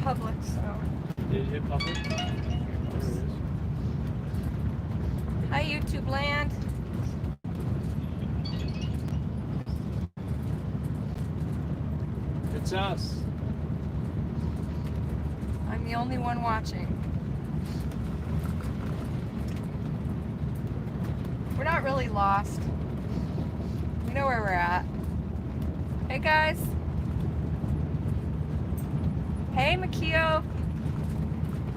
public, so. Did it hit public? There it is. Hi, YouTube land. It's us. I'm the only one watching. We're not really lost. We know where we're at. Hey guys. Hey Makio.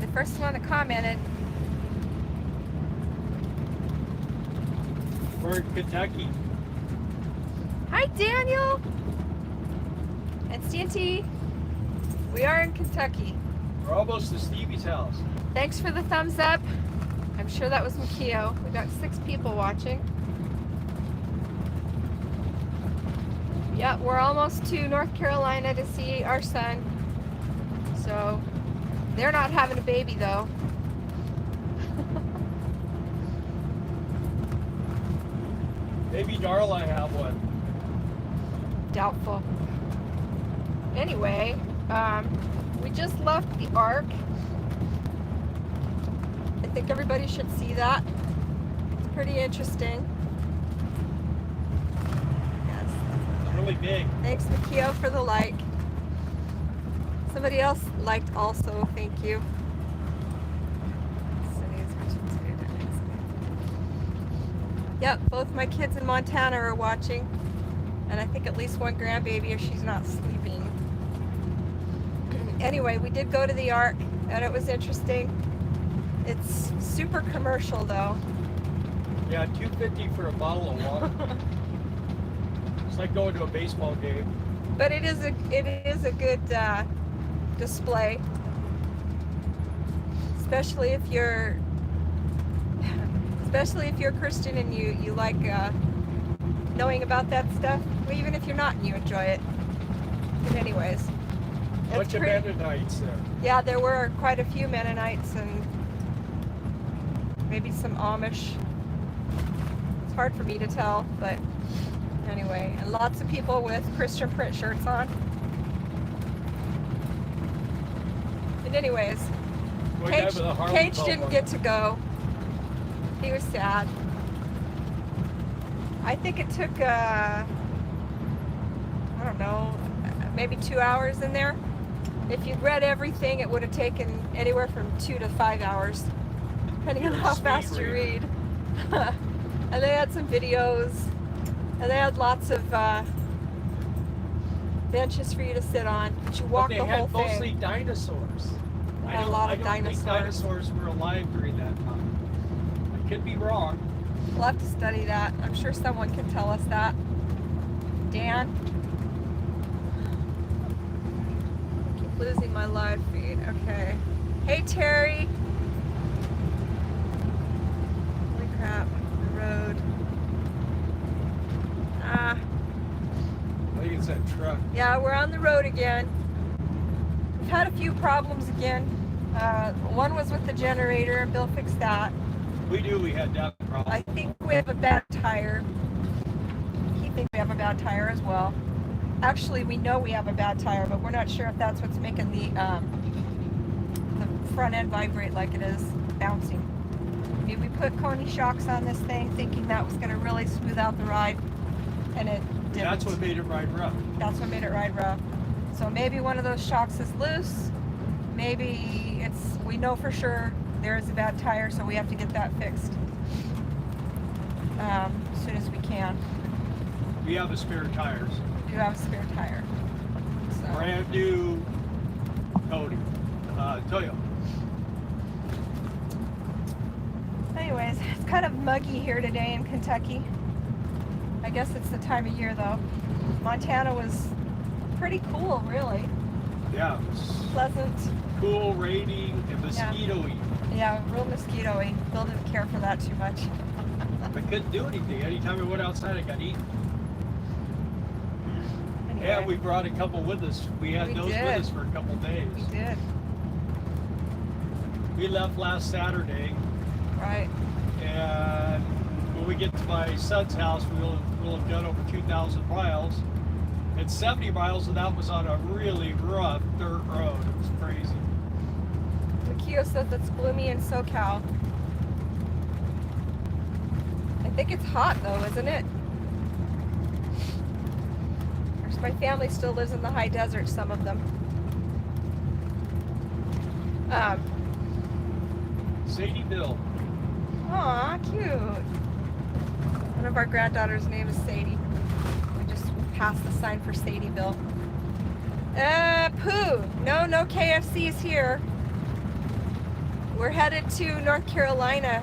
The first one that commented. We're in Kentucky. Hi Daniel. And CNT. We are in Kentucky. We're almost to Stevie's house. Thanks for the thumbs up. I'm sure that was Makio. We got 6 people watching. Yeah, we're almost to North Carolina to see our son. So, they're not having a baby though. Maybe Darla have one. Doubtful. Anyway, we just left the Ark. I think everybody should see that. It's pretty interesting. Yes. It's really big. Thanks, Makio, for the like. Somebody else liked also. Thank you. Yep, both my kids in Montana are watching. And I think at least one grandbaby if she's not sleeping. Anyway, we did go to the Ark and it was interesting. It's super commercial though. Yeah, $2.50 for a bottle of water. It's like going to a baseball game. But it is a good display, especially if you're Christian and you like knowing about that stuff. Well, even if you're not and you enjoy it. But anyways, Bunch of Mennonites there. Yeah, there were quite a few Mennonites and maybe some Amish. It's hard for me to tell, but anyway, and lots of people with Christian print shirts on. And anyways, Cage didn't get to go. He was sad. I think it took, I don't know, maybe 2 hours in there. If you'd read everything, it would have taken anywhere from 2 to 5 hours, depending on how fast you read. And they had some videos, and they had lots of benches for you to sit on. But you walk the whole thing. They had mostly dinosaurs. They had a lot of I don't think dinosaurs were alive during that time. I could be wrong. We'll have to study that. I'm sure someone can tell us that. Dan? I keep losing my live feed. Okay. Hey, Terry. Holy crap. The road. I think it's that truck. Yeah, we're on the road again. We've had a few problems again. One was with the generator, and Bill fixed that. We knew we had that problem. I think we have a bad tire. He thinks we have a bad tire as well. Actually, we know we have a bad tire, but we're not sure if that's what's making the front end vibrate like it is, bouncing. I mean, we put Coney shocks on this thing thinking that was going to really smooth out the ride, and it didn't. That's what made it ride rough. That's what made it ride rough. So maybe one of those shocks is loose. Maybe we know for sure there is a bad tire, so we have to get that fixed as soon as we can. We have a spare tires. We do have a spare tire. So. Brand new Toyo. Anyways, it's kind of muggy here today in Kentucky. I guess it's the time of year though. Montana was pretty cool, really. Yeah, it was pleasant. Cool, rainy, and mosquito-y. Yeah, real mosquito-y. Bill didn't care for that too much. I couldn't do anything. Anytime I went outside, I got eaten. Anyway. Yeah, we brought a couple with us. We had those with us for a couple days. We did. We left last Saturday. Right. And when we get to my son's house, we'll have done over 2,000 miles. And 70 miles of that was on a really rough dirt road. It was crazy. Makio says it's gloomy in SoCal. I think it's hot though, isn't it? My family still lives in the high desert, some of them. Sadie Bill. Aw, cute. One of our granddaughters' name is Sadie. We just passed the sign for Sadieville. Pooh. No KFCs here. We're headed to North Carolina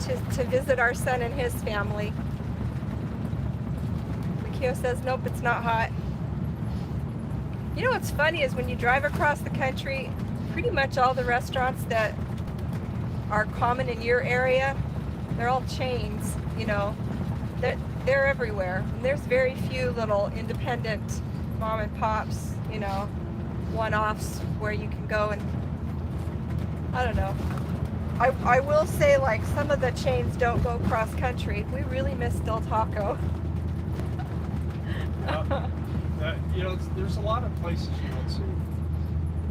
to visit our son and his family. Makio says, nope, it's not hot. You know what's funny is when you drive across the country, pretty much all the restaurants that are common in your area, they're all chains, you know. They're everywhere. And there's very few little independent mom and pops, you know, one-offs where you can go and, I don't know. I will say, like, some of the chains don't go cross country. We really miss Del Taco. You know, there's a lot of places you don't see.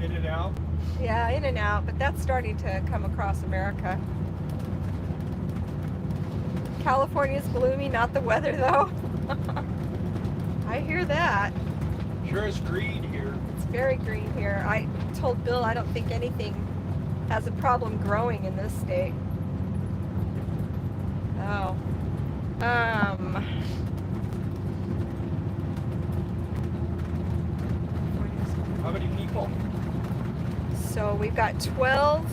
In-N-Out. Yeah, In-N-Out, but that's starting to come across America. California's gloomy, not the weather though. I hear that. Sure is green here. It's very green here. I told Bill I don't think anything has a problem growing in this state. Oh. How many people? So we've got 12.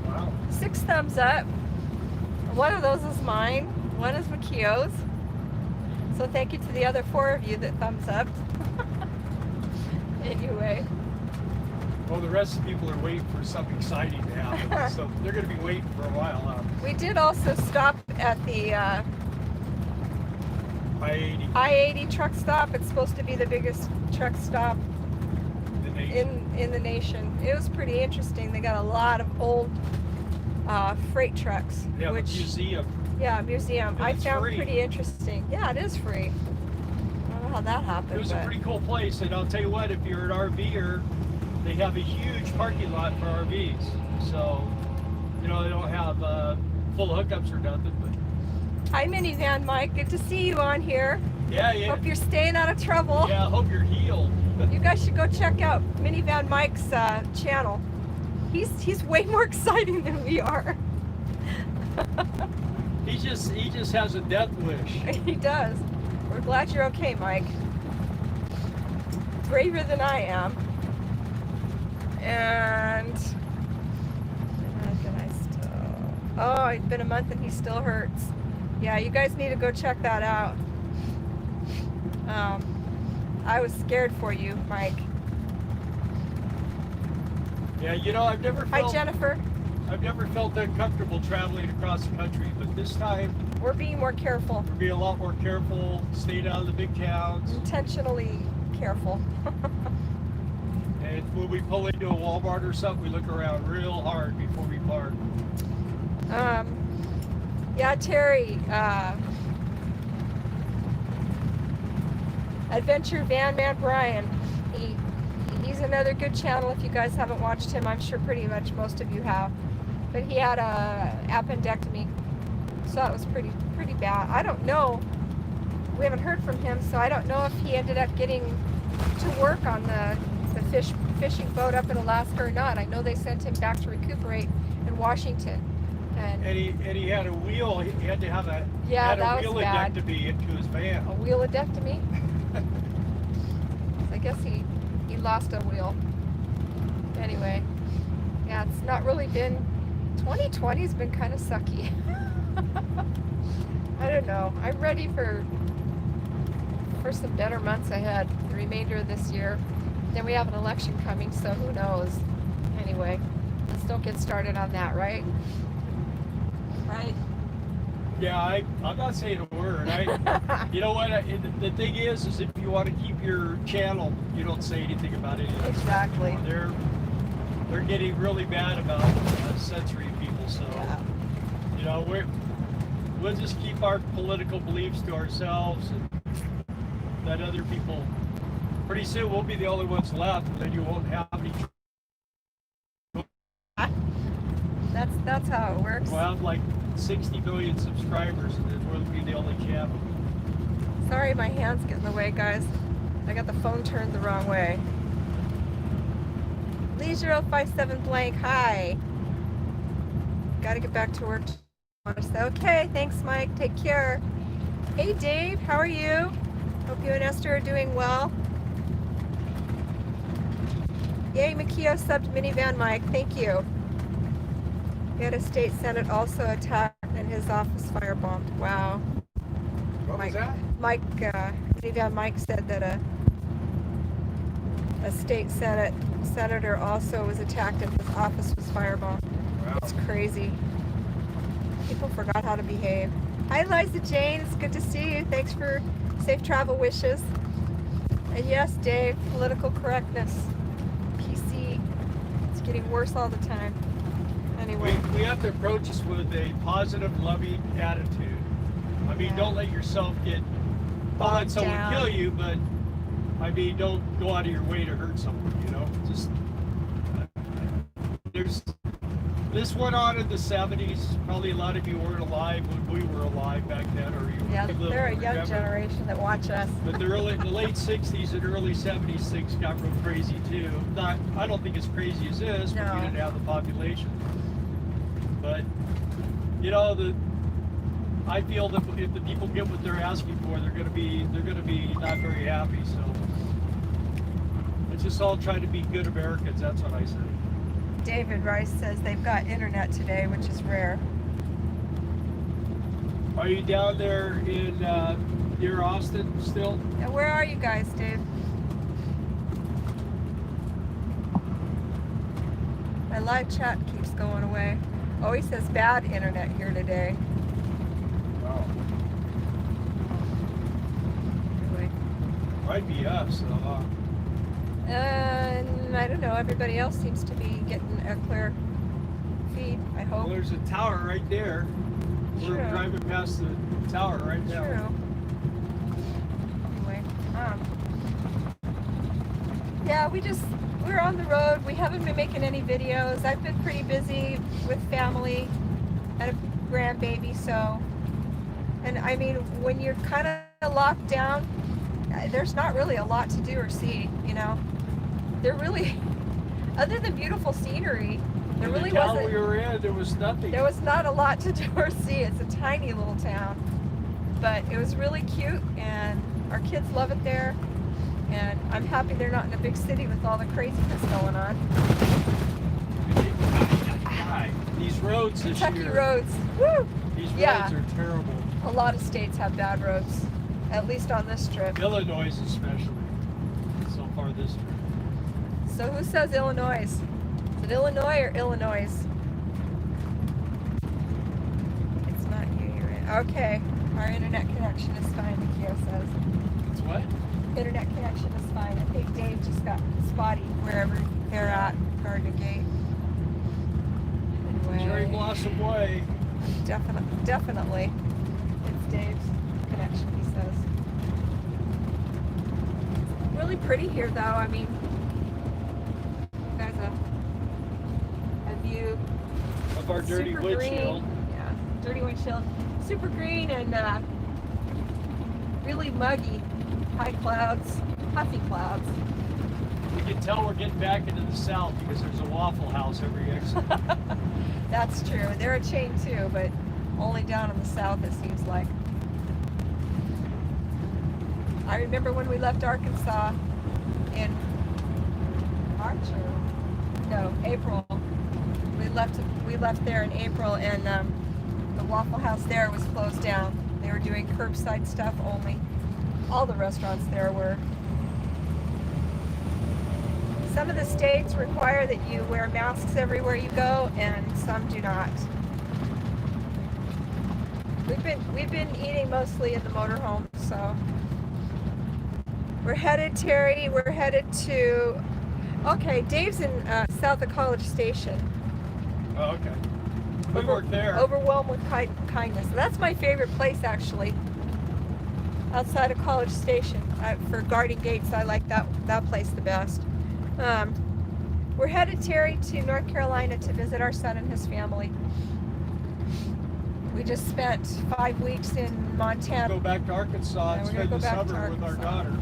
Wow. 6 thumbs up. One of those is mine. One is Makio's. So thank you to the other 4 of you that thumbs up. Anyway. Well, the rest of the people are waiting for something exciting to happen. So they're going to be waiting for a while, huh? We did also stop at the I-80. I-80 truck stop. It's supposed to be the biggest truck stop in the nation. It was pretty interesting. They got a lot of old freight trucks. Yeah, which, museum. Yeah, museum. And I it's found free. Pretty interesting. Yeah, it is free. I don't know how that happened. It was a pretty cool place, and I'll tell you what, if you're an RVer, they have a huge parking lot for RVs. So, you know, they don't have full hookups or nothing. But hi, Minivan Mike. Good to see you on here. yeah. Hope you're staying out of trouble. Yeah, I hope you're healed. You guys should go check out Minivan Mike's channel. He's way more exciting than we are. He just has a death wish. He does. We're glad you're okay, Mike. Braver than I am. And oh, it's been a month and he still hurts. Yeah, you guys need to go check that out. I was scared for you, Mike. Yeah, you know, I've never felt. Hi, Jennifer. I've never felt uncomfortable traveling across the country, but this time we're being more careful. we're being a lot more careful, staying out of the big towns. Intentionally careful. And when we pull into a Walmart or something, we look around real hard before we park. Yeah, Terry. Adventure Van Man Brian. He's another good channel. If you guys haven't watched him, I'm sure pretty much most of you have. But he had a appendectomy, so that was pretty bad. I don't know. We haven't heard from him, so I don't know if he ended up getting to work on the fishing boat up in Alaska or not. I know they sent him back to recuperate in Washington. And he had a wheel. He had to have a that was bad. wheeledectomy into his van. A wheeledectomy? I guess he lost a wheel. Anyway, yeah, it's not really been. 2020's been kind of sucky. I don't know. I'm ready for some better months ahead. The remainder of this year. Then we have an election coming, so who knows? Anyway, let's don't get started on that, right? Right. Yeah, I'm not saying a word. You know what? The thing is if you want to keep your channel, you don't say anything about it. Exactly. They're getting really bad about censoring people. So, yeah. You know, we'll just keep our political beliefs to ourselves and let other people. Pretty soon we'll be the only ones left, and then you won't have any. That's how it works. We'll have like 60 million subscribers, and then we'll be the only channel. Sorry, my hands get in the way, guys. I got the phone turned the wrong way. Lee057 blank, hi. Gotta get back to work. Okay, thanks, Mike. Take care. Hey, Dave, how are you? Hope you and Esther are doing well. Yay, Makio subbed minivan Mike. Thank you. We had a state senate also attacked and his office firebombed. Wow. What was that? Mike, minivan Mike said that a state senator also was attacked and his office was firebombed. Wow. It's crazy. People forgot how to behave. Hi, Liza Jane. It's good to see you. Thanks for safe travel wishes. And yes, Dave, political correctness. PC. It's getting worse all the time. Anyway. We have to approach this with a positive, loving attitude. I mean, Yeah. don't let yourself get, don't Bogged let someone down. kill you, but I mean, don't go out of your way to hurt someone, you know? Just, this went on in the 70s. Probably a lot of you weren't alive when we were alive back then, or you Yeah, little, they're a young remember? generation that watch us. But the late 60s and early 70s things got real crazy too. I don't think as crazy as this, but No. we didn't have the population. But you know, I feel that if the people get what they're asking for, they're gonna be not very happy. So let's just all try to be good Americans. That's what I say. David Rice says they've got internet today, which is rare. Are you down there in near Austin still? And where are you guys, Dave? My live chat keeps going away. Oh, he says bad internet here today. Wow. Anyway. Might be us. And I don't know, everybody else seems to be getting a clear feed, I Well, hope. there's a tower right there. We're True. driving past the tower right now. True. Anyway, yeah, we're on the road. We haven't been making any videos. I've been pretty busy with family and a grandbaby, so. And I mean, when you're kind of locked down, there's not really a lot to do or see, you know. There really, other than beautiful scenery, there In really the town wasn't. we were in, there was nothing. There was not a lot to do or see. It's a tiny little town, but it was really cute, and our kids love it there. And I'm happy they're not in a big city with all the craziness going on. These roads this Kentucky year. roads, woo! These Yeah. roads are terrible. A lot of states have bad roads, at least on this trip. Illinois especially. So far this trip. So who says Illinois? Is it Illinois or Illinois? It's not you, you're in. Okay, our internet connection is fine, Nikio says. It's what? Internet connection is fine. I think Dave just got spotty wherever they're at, Gardner Gate. Cherry Anyway, Blossom Way. definitely. It's Dave's connection, he says. Really pretty here, though. I mean, guys, a view. Of our dirty Super windshield. green. Yeah, dirty windshield. Super green and really muggy. High clouds, puffy clouds. You can tell we're getting back into the south because there's a Waffle House every exit. That's true. They're a chain too, but only down in the south it seems like. I remember when we left Arkansas in March or no, April. We left there in April, and the Waffle House there was closed down. They were doing curbside stuff only. All the restaurants there were. Some of the states require that you wear masks everywhere you go, and some do not. We've been eating mostly in the motorhome, so we're headed, Terry. We're headed to. Okay, Dave's in south of College Station. Oh, okay. We work there. Overwhelmed with kindness. That's my favorite place, actually. Outside of College Station. For guarding gates, I like that place the best. We're headed, Terry, to North Carolina to visit our son and his family. We just spent 5 weeks in Montana. Go back to Arkansas and we're gonna spend go the back to summer with our Arkansas. daughter.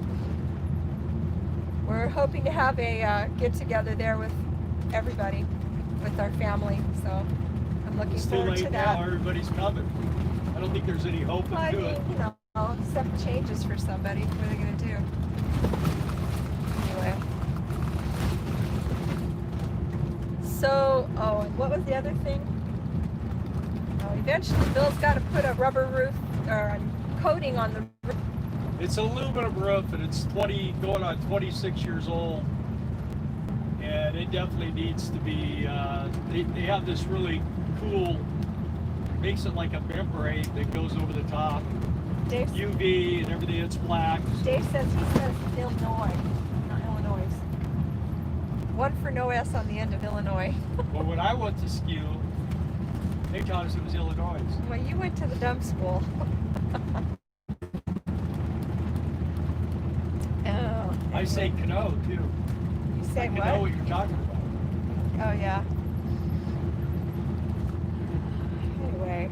We're hoping to have a get-together there with everybody, with our family. So I'm looking It's too forward late to now. that. Everybody's coming. I don't think there's any hope Well, I in mean, doing it. you know, stuff changes for somebody. What are they going to do? Anyway. So, oh, and what was the other thing? Oh, eventually Bill's got to put a rubber roof or a coating on the roof. It's an aluminum roof, and it's going on 26 years old, and it definitely needs to be. They have this really cool, makes it like a membrane that goes over the top, Dave, UV and everything. It's black. Dave says Illinois, not Illinois. One for no S on the end of Illinois. But when I went to school, they taught us it was Illinois. Well, you went to the dumb school. Oh, I say Cano too. you say I what? know what you're talking about. Oh, yeah. Anyway,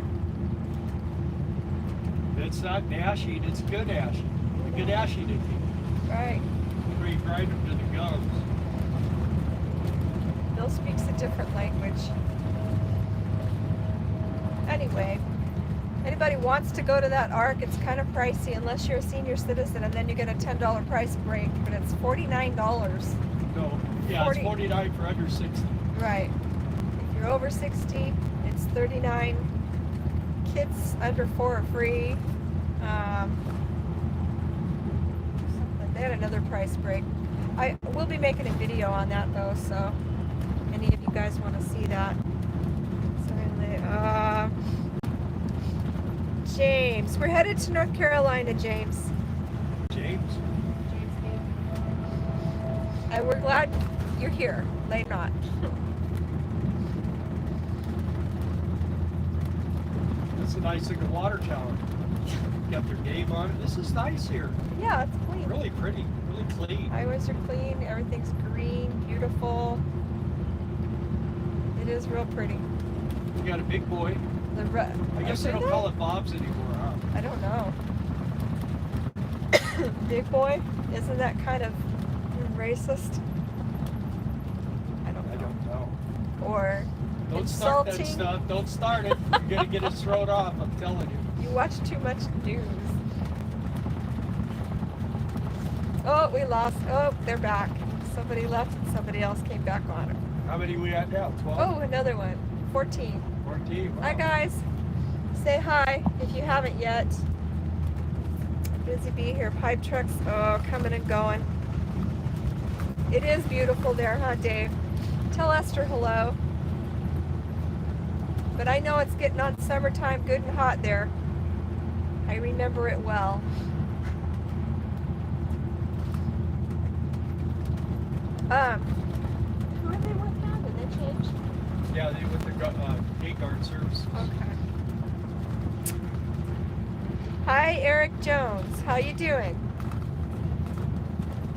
It's not dashing, it's good dashing. The good dashing it right. where you grind them to the gums. Bill speaks a different language. Anyway, anybody wants to go to that ARC, it's kind of pricey unless you're a senior citizen, and then you get a $10 price break, but it's $49. No, yeah, 40. it's 49 for under 60. Right. If you're over 60, it's 39. Kids under 4 are free. They had another price break. I will be making a video on that though, so any of you guys want to see that. So anyway, James, we're headed to North Carolina, James. James? And we're glad you're here. Late not. That's a nice looking water tower. Got their name on it. This is nice here. Yeah, it's clean. Really pretty, really clean. Highways are clean. Everything's green, beautiful. It is real pretty. We got a big boy. I guess they don't call it Bob's anymore, huh? I don't know. Big boy? Isn't that kind of racist? I don't know. Or Don't start insulting. that stuff. Don't start it. You're gonna get it thrown off, I'm telling you. You watch too much news. Oh, we lost. Oh, they're back. Somebody left and somebody else came back on it. How many we at now? 12? Oh, another one. 14. 14. Wow. Hi, guys. Say hi if you haven't yet. Busy bee here. Pipe trucks, oh, coming and going. It is beautiful there, huh, Dave? Tell Esther hello. But I know it's getting on summertime, good and hot there. I remember it well. Who are they with now? Did they change? Yeah, they with the gate guard services. Okay. Hi, Eric Jones. How you doing?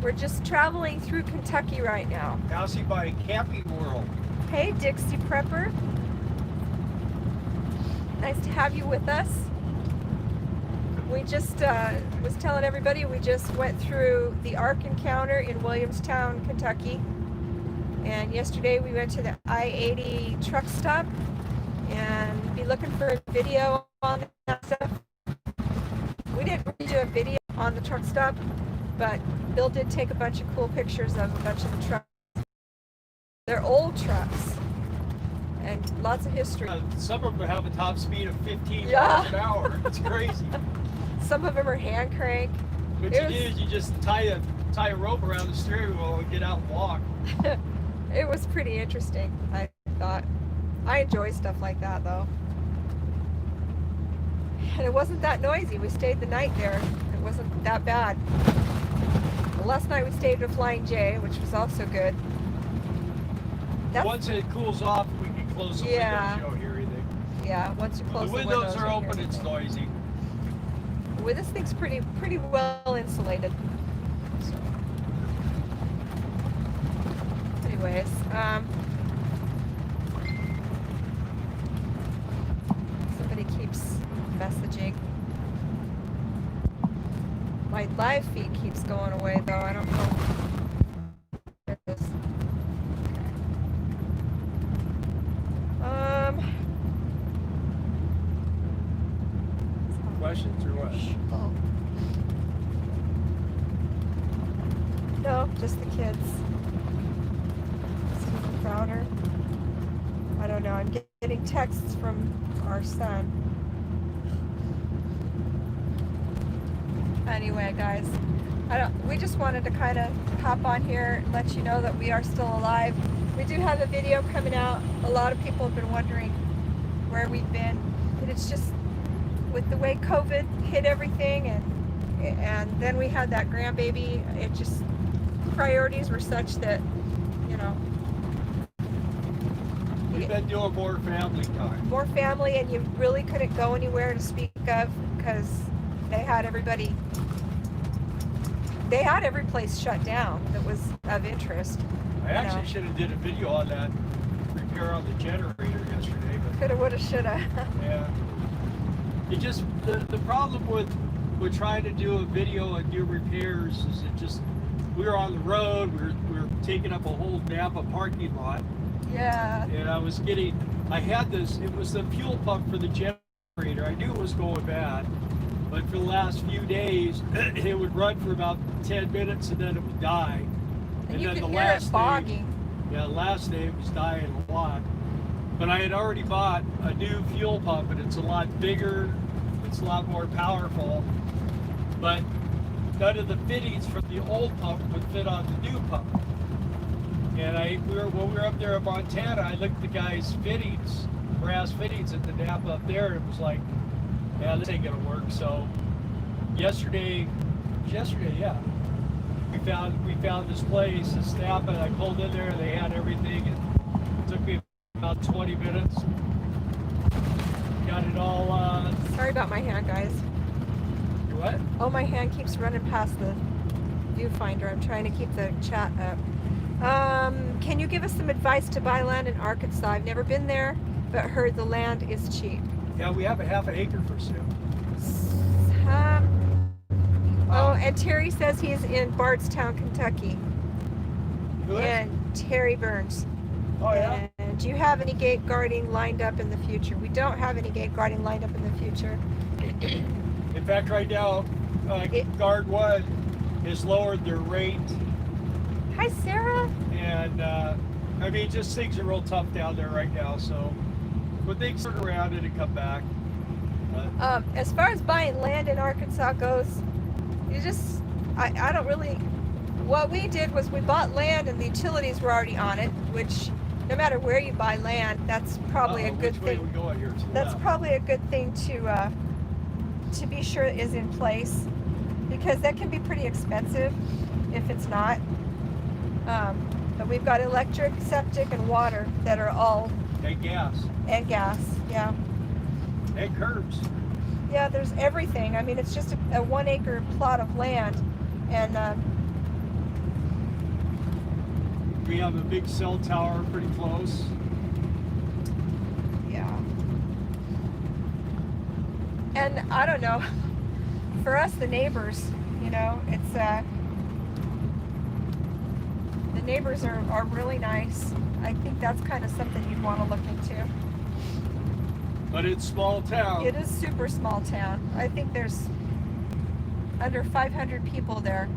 We're just traveling through Kentucky right now. Passing by Camping World. Hey, Dixie Prepper. Nice to have you with us. We just was telling everybody we just went through the ARC encounter in Williamstown, Kentucky. And yesterday we went to the I-80 truck stop and be looking for a video on that stuff. We didn't really do a video on the truck stop, but Bill did take a bunch of cool pictures of a bunch of the trucks. They're old trucks and lots of history. Some of them have a top speed of 15 Yeah. miles an hour. It's crazy. Some of them are hand crank. What It you was- do is you just tie a rope around the steering wheel and get out and walk. It was pretty interesting, I thought. I enjoy stuff like that though. And it wasn't that noisy. We stayed the night there. It wasn't that bad. Last night we stayed with Flying J, which was also good. Once it cools off, we can close the Yeah. windows. You don't hear anything. Yeah, once you When close the windows are you open, hear it's everything. noisy. Well, this thing's pretty well insulated. So. anyways, somebody keeps messaging. My live feed keeps going away though. I don't know. There it is. Questions or what? Oh. No, just the kids. Stephen Crowder. I don't know. I'm getting texts from our son. Anyway, guys, we just wanted to kind of hop on here and let you know that we are still alive. We do have a video coming out. A lot of people have been wondering where we've been. And it's just with the way COVID hit everything, and then we had that grandbaby. It just, priorities were such that, you know, We've been doing more family time. more family, and you really couldn't go anywhere to speak of because they had every place shut down that was of interest. I actually should have did a video on that repair on the generator yesterday, but Coulda, woulda, shoulda. yeah. It just, the problem with trying to do a video and do repairs is it just, we were on the road, we were taking up a whole Napa parking lot, Yeah. and I had this, it was the fuel pump for the generator. I knew it was going bad, but for the last few days, it would run for about 10 minutes and then it would die. And you then could the hear last it bogging. Yeah, the last day it was dying a lot. But I had already bought a new fuel pump, and it's a lot bigger, it's a lot more powerful. But none of the fittings from the old pump would fit on the new pump. And when we were up there in Montana, I looked at the guy's fittings, brass fittings at the Napa up there, and it was like, yeah, this ain't gonna work. So yesterday, yeah, we found this place, this Napa, and I pulled in there, and they had everything, and it took me about 20 minutes. Got it all, Sorry about my hand, guys. what? Oh, my hand keeps running past the viewfinder. I'm trying to keep the chat up. Can you give us some advice to buy land in Arkansas? I've never been there, but heard the land is cheap. Yeah, we have a half an acre for sale. Oh, and Terry says he's in Bardstown, Kentucky. Who is? And Terry Burns. Oh, yeah? And do you have any gate guarding lined up in the future? We don't have any gate guarding lined up in the future. In fact, right now, Guard 1 has lowered their rate. Hi, Sarah. And, I mean, just things are real tough down there right now, so when things turn around, it'll come back. As far as buying land in Arkansas goes, you just, I don't really, what we did was we bought land and the utilities were already on it, which no matter where you buy land, that's probably a good which way thing. we going here? That's probably a good thing to be sure is in place, because that can be pretty expensive if it's not. But we've got electric, septic, and water that are all, And gas. and gas, yeah. And curbs. Yeah, there's everything. I mean, it's just a 1 acre plot of land, and We have a big cell tower pretty close. yeah. And I don't know, for us, the neighbors, you know, it's the neighbors are really nice. I think that's kind of something you'd want to look into. But it's small town. It is super small town. I think there's under 500 people there.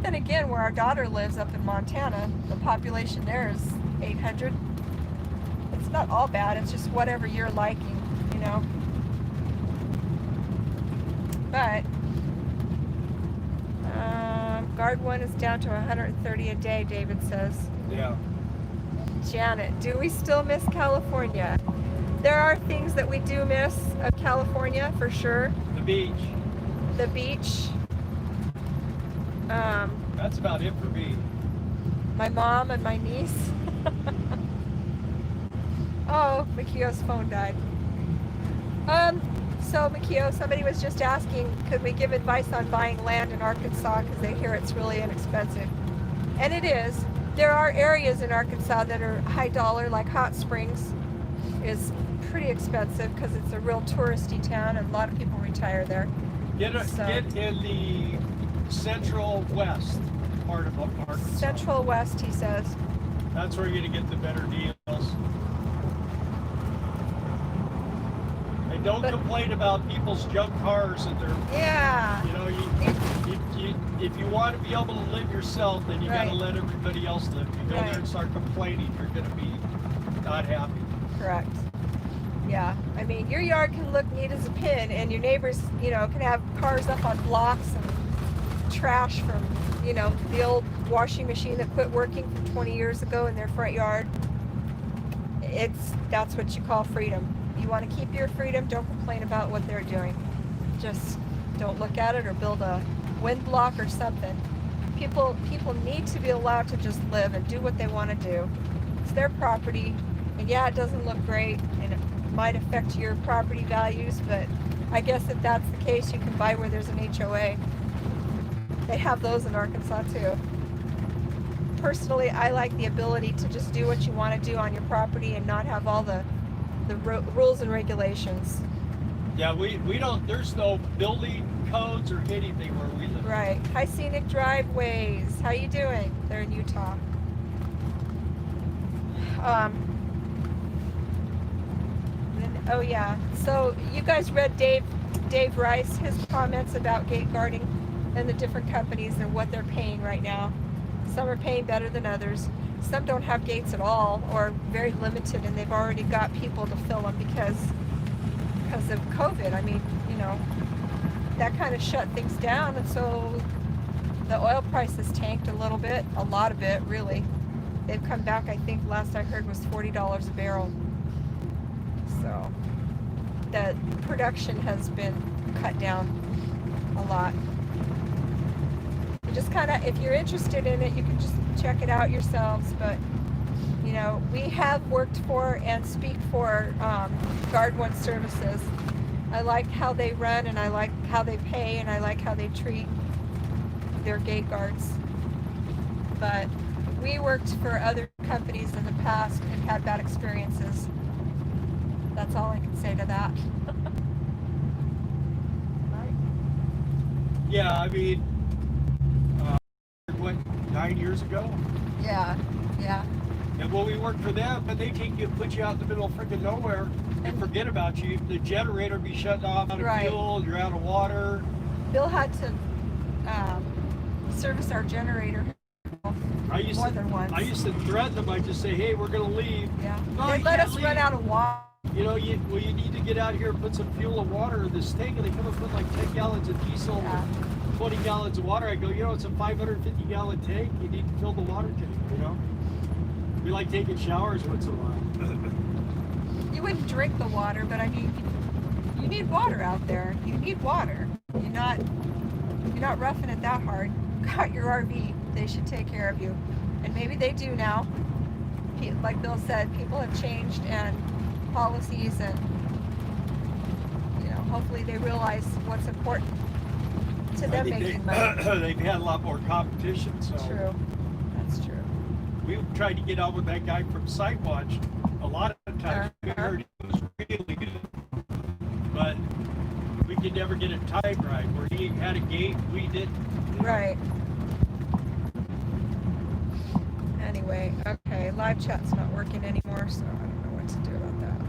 Then again, where our daughter lives up in Montana, the population there is 800. It's not all bad. It's just whatever you're liking, you know. But Guard 1 is down to 130 a day, David says. Yeah. Janet, do we still miss California? There are things that we do miss of California, for sure. The beach. The beach. That's about it for me. My mom and my niece. Oh, Makio's phone died. So Makio, somebody was just asking, could we give advice on buying land in Arkansas, because they hear it's really inexpensive. And it is. There are areas in Arkansas that are high dollar, like Hot Springs is pretty expensive because it's a real touristy town and a lot of people retire there. Get So- in the central west part of Arkansas. Central West, he says. That's where you're gonna get the better deals. And don't But- complain about people's junk cars and their, Yeah. you know, if you want to be able to live yourself, then you Right. gotta let everybody else live. If you go Right. there and start complaining, you're gonna be not happy. Correct. Yeah. I mean, your yard can look neat as a pin, and your neighbors, you know, can have cars up on blocks and trash from, you know, the old washing machine that quit working from 20 years ago in their front yard. That's what you call freedom. You want to keep your freedom, don't complain about what they're doing. Just don't look at it or build a wind block or something. People need to be allowed to just live and do what they want to do. It's their property, and yeah, it doesn't look great, and it might affect your property values, but I guess if that's the case, you can buy where there's an HOA. They have those in Arkansas too. Personally, I like the ability to just do what you want to do on your property and not have all the rules and regulations. Yeah, we don't, there's no building codes or anything where we live. Right. Hi, Scenic Driveways. How you doing? They're in Utah. Oh yeah. So you guys read Dave Rice, his comments about gate guarding and the different companies and what they're paying right now. Some are paying better than others. Some don't have gates at all or very limited, and they've already got people to fill them because of COVID. I mean, you know, that kind of shut things down, and so the oil prices tanked a little bit, a lot of it, really. They've come back, I think last I heard was $40 a barrel. So the production has been cut down a lot. You just kind of, if you're interested in it, you can just check it out yourselves. But you know, we have worked for and speak for Guard One Services. I like how they run, and I like how they pay, and I like how they treat their gate guards. But we worked for other companies in the past and had bad experiences. That's all I can say to that. Right. Yeah, I mean, what, 9 years ago? Yeah, yeah. And when we worked for them, but they take you and put you out in the middle of freaking nowhere and forget about you. The generator be shut off, out of Right. fuel, you're out of water. Bill had to service our generator more than once. I used to threaten them. I just say, hey, we're gonna leave. Yeah. No, They you let can't us leave. run out of water. You know, you need to get out here and put some fuel and water in this tank, and they come and put like 10 gallons of diesel Yeah. and 20 gallons of water. I go, you know, it's a 550 gallon tank. You need to fill the water tank, you know? We like taking showers once in a while. You wouldn't drink the water, but I mean, you need water out there. You need water. You're not roughing it that hard. Got your RV. They should take care of you, and maybe they do now. Like Bill said, people have changed and policies, and you know, hopefully they realize what's important to I them think making money. they've had a lot more competition, so. True. That's true. We tried to get on with that guy from Sidewatch a lot of times. We heard he was really good, but we could never get it timed right. Where he had a gate, we didn't. Right. Anyway, okay, live chat's not working anymore, so I don't know what to do about that.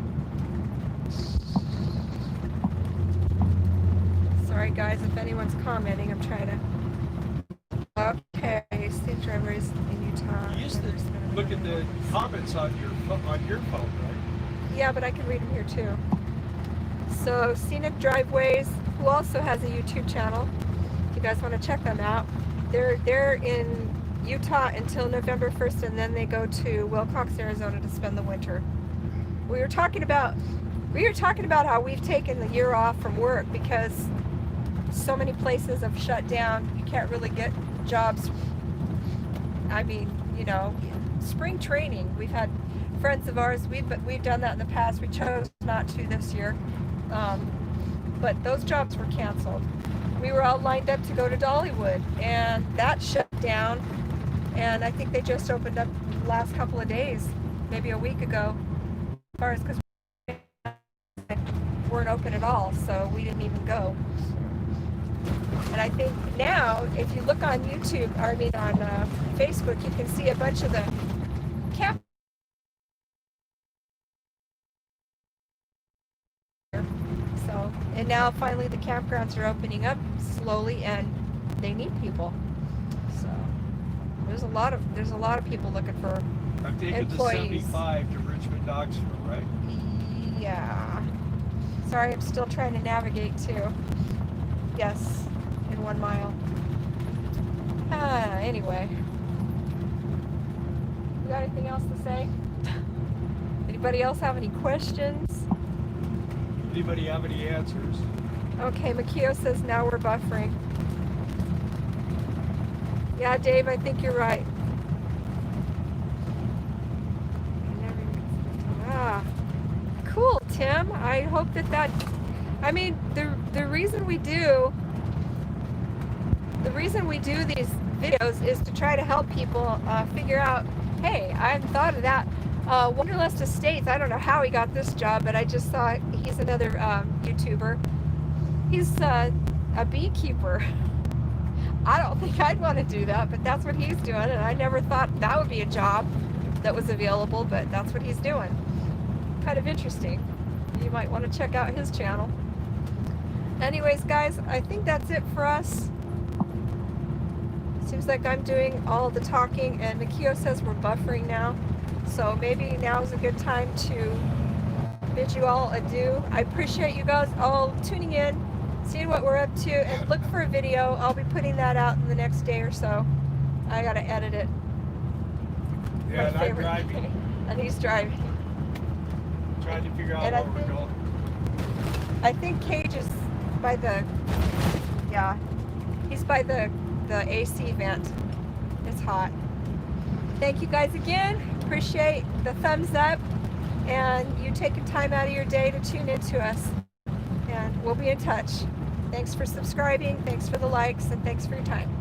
Sorry guys, if anyone's commenting, I'm trying to... Okay, state drivers in Utah. You used to look at the comments on your phone, right? Yeah, but I can read them here too. So, Scenic Driveways, who also has a YouTube channel, if you guys want to check them out. They're in Utah until November 1st, and then they go to Wilcox, Arizona to spend the winter. We were talking about how we've taken the year off from work because so many places have shut down. You can't really get jobs. I mean, you know, spring training. We've had friends of ours. We've done that in the past. We chose not to this year, but those jobs were canceled. We were all lined up to go to Dollywood, and that shut down. And I think they just opened up the last couple of days, maybe a week ago, as far as because weren't open at all, so we didn't even go. And I think now, if you look on YouTube, or I mean on Facebook, you can see a bunch of the camp. So, and now finally the campgrounds are opening up slowly, and they need people. So there's a lot of people looking for I'm taking employees. the 75 to Richmond, Knoxville, right? Yeah. Sorry, I'm still trying to navigate too. Yes, in 1 mile. Anyway. You got anything else to say? Anybody else have any questions? Anybody have any answers? Okay, Makio says now we're buffering. Yeah, Dave, I think you're right. Cool, Tim. I hope that I mean, the reason we do these videos is to try to help people figure out, hey, I hadn't thought of that. Wanderlust Estates, I don't know how he got this job, but I just saw he's another YouTuber. He's a beekeeper. I don't think I'd want to do that, but that's what he's doing, and I never thought that would be a job that was available, but that's what he's doing. Kind of interesting. You might want to check out his channel. Anyways, guys, I think that's it for us. Seems like I'm doing all the talking, and Makio says we're buffering now. So maybe now is a good time to bid you all adieu. I appreciate you guys all tuning in, seeing what we're up to, and look for a video. I'll be putting that out in the next day or so. I gotta edit it. Yeah, and I'm driving. And he's driving. Trying to figure out And where we're going. I think Cage is by the, yeah, he's by the AC vent. It's hot. Thank you guys again. Appreciate the thumbs up and you taking time out of your day to tune into us. And we'll be in touch. Thanks for subscribing, thanks for the likes, and thanks for your time.